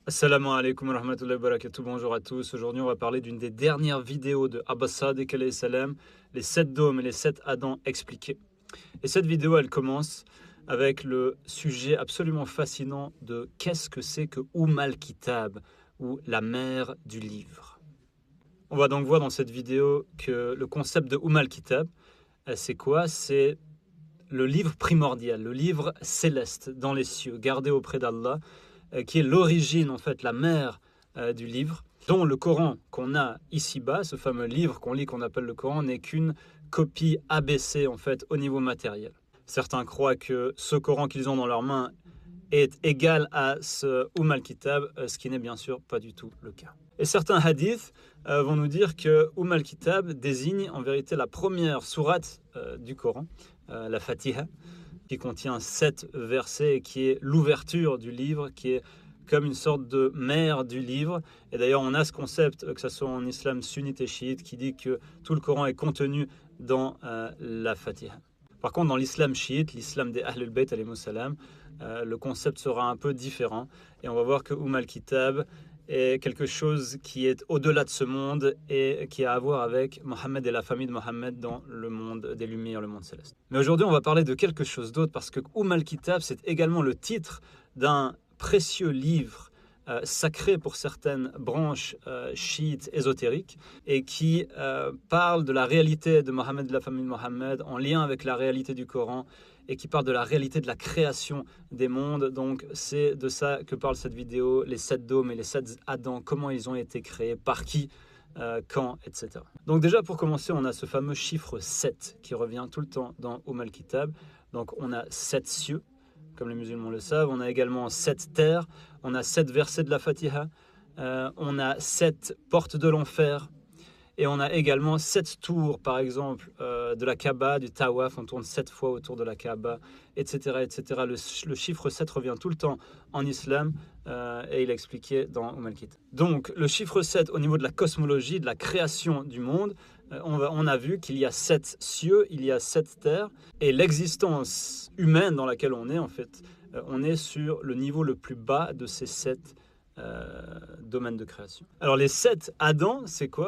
Assalamu alaikum wa rahmatullahi wa barakatuh, bonjour à tous. Aujourd'hui, on va parler d'une des dernières vidéos de Abba Sadiq alayhi salam, les 7 dômes et les 7 Adams expliqués. Et cette vidéo, elle commence avec le sujet absolument fascinant de qu'est-ce que c'est que Al-Kitab, ou la mère du livre. On va donc voir dans cette vidéo que le concept de Al-Kitab, c'est quoi? C'est le livre primordial, le livre céleste dans les cieux, gardé auprès d'Allah, qui est l'origine, en fait, la mère du livre, dont le Coran qu'on a ici-bas, ce fameux livre qu'on lit, qu'on appelle le Coran, n'est qu'une copie abaissée, en fait, au niveau matériel. Certains croient que ce Coran qu'ils ont dans leurs mains est égal à ce Al-Kitab, ce qui n'est bien sûr pas du tout le cas. Et certains hadiths vont nous dire que Al-Kitab désigne en vérité la première sourate du Coran, la Fatiha, qui contient 7 versets et qui est l'ouverture du livre, qui est comme une sorte de mère du livre. Et d'ailleurs, on a ce concept, que ce soit en islam sunnite et chiite, qui dit que tout le Coran est contenu dans la Fatiha. Par contre, dans l'islam chiite, l'islam des Ahlul Bayt alayhimus salam, le concept sera un peu différent. Et on va voir que Al-Kitab est quelque chose qui est au-delà de ce monde et qui a à voir avec Mohammed et la famille de Mohammed dans le monde des Lumières, le monde céleste. Mais aujourd'hui, on va parler de quelque chose d'autre parce que Al-Kitab, c'est également le titre d'un précieux livre sacré pour certaines branches chiites ésotériques et qui parle de la réalité de Mohammed et de la famille de Mohammed en lien avec la réalité du Coran et qui parle de la réalité de la création des mondes. Donc c'est de ça que parle cette vidéo, les 7 dômes et les 7 Adams, comment ils ont été créés, par qui, quand, etc. Donc déjà pour commencer, on a ce fameux chiffre 7 qui revient tout le temps dans Al-Kitab. Donc on a 7 cieux, comme les musulmans le savent, on a également 7 terres, on a 7 versets de la Fatiha, on a 7 portes de l'enfer, et on a également 7 tours, par exemple, de la Kaaba, du Tawaf, on tourne 7 fois autour de la Kaaba, etc. etc. Le chiffre 7 revient tout le temps en islam, et il est expliqué dans Al-Kitab. Donc, le chiffre 7, au niveau de la cosmologie, de la création du monde, on a vu qu'il y a 7 cieux, il y a 7 terres, et l'existence humaine dans laquelle on est, en fait, on est sur le niveau le plus bas de ces 7 domaines de création. Alors, les 7 Adams, c'est quoi?